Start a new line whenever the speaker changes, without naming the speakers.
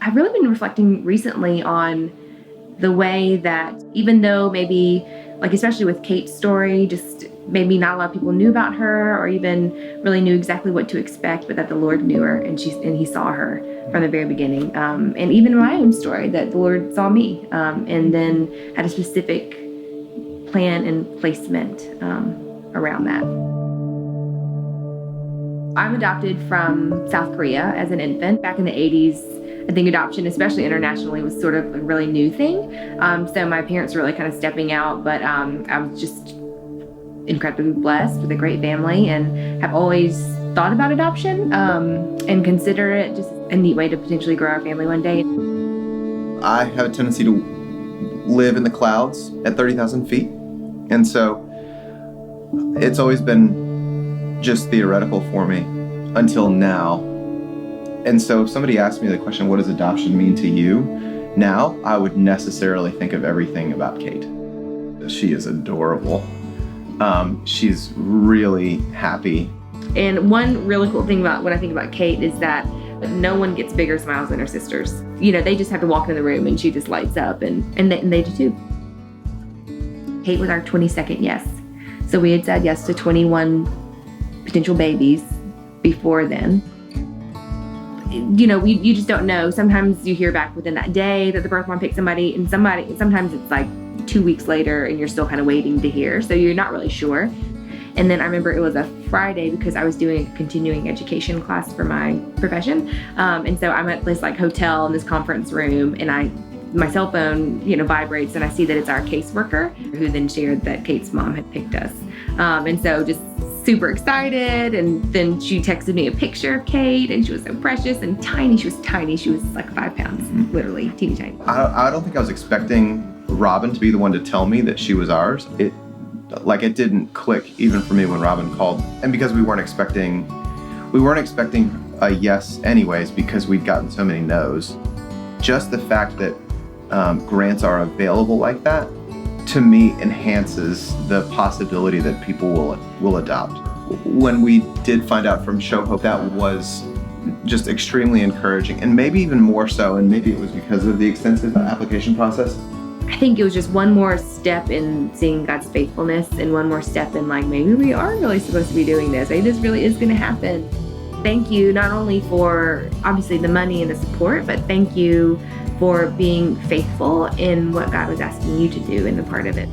I've really been reflecting recently on the way that even though maybe, like especially with Kate's story, just maybe not a lot of people knew about her or even really knew exactly what to expect, but that the Lord knew her and he saw her from the very beginning. And even in my own story, that the Lord saw me and then had a specific plan and placement around that. I'm adopted from South Korea as an infant. Back in the 80s, I think adoption, especially internationally, was sort of a really new thing. So my parents were really kind of stepping out, but I was just incredibly blessed with a great family and have always thought about adoption and consider it just a neat way to potentially grow our family one day.
I have a tendency to live in the clouds at 30,000 feet. And so it's always been just theoretical for me until now. And so if somebody asked me the question, what does adoption mean to you? Now, I would necessarily think of everything about Kate. She is adorable. She's really happy.
And one really cool thing about when I think about Kate is that no one gets bigger smiles than her sisters. You know, they just have to walk in the room and she just lights up, and they do too. Kate was our 22nd yes. So we had said yes to 21 potential babies before then. You know, you just don't know. Sometimes you hear back within that day that the birth mom picked somebody, and sometimes it's like 2 weeks later and you're still kind of waiting to hear. So you're not really sure. And then I remember it was a Friday because I was doing a continuing education class for my profession. And so I'm at this like hotel in this conference room, and my cell phone, you know, vibrates, and I see that it's our caseworker who then shared that Kate's mom had picked us. And so just super excited. And then she texted me a picture of Kate, and she was so precious and tiny. She was tiny. She was like 5 pounds, literally teeny tiny.
I don't think I was expecting Robin to be the one to tell me that she was ours. It didn't click even for me when Robin called. And because we weren't expecting a yes anyways, because we'd gotten so many no's. Just the fact that grants are available like that, to me, enhances the possibility that people will adopt. When we did find out from Show Hope, that was just extremely encouraging, and maybe even more so, and maybe it was because of the extensive application process.
I think it was just one more step in seeing God's faithfulness, and one more step in like, maybe we are really supposed to be doing this. Maybe this really is going to happen. Thank you not only for obviously the money and the support, but thank you for being faithful in what God was asking you to do in the part of it.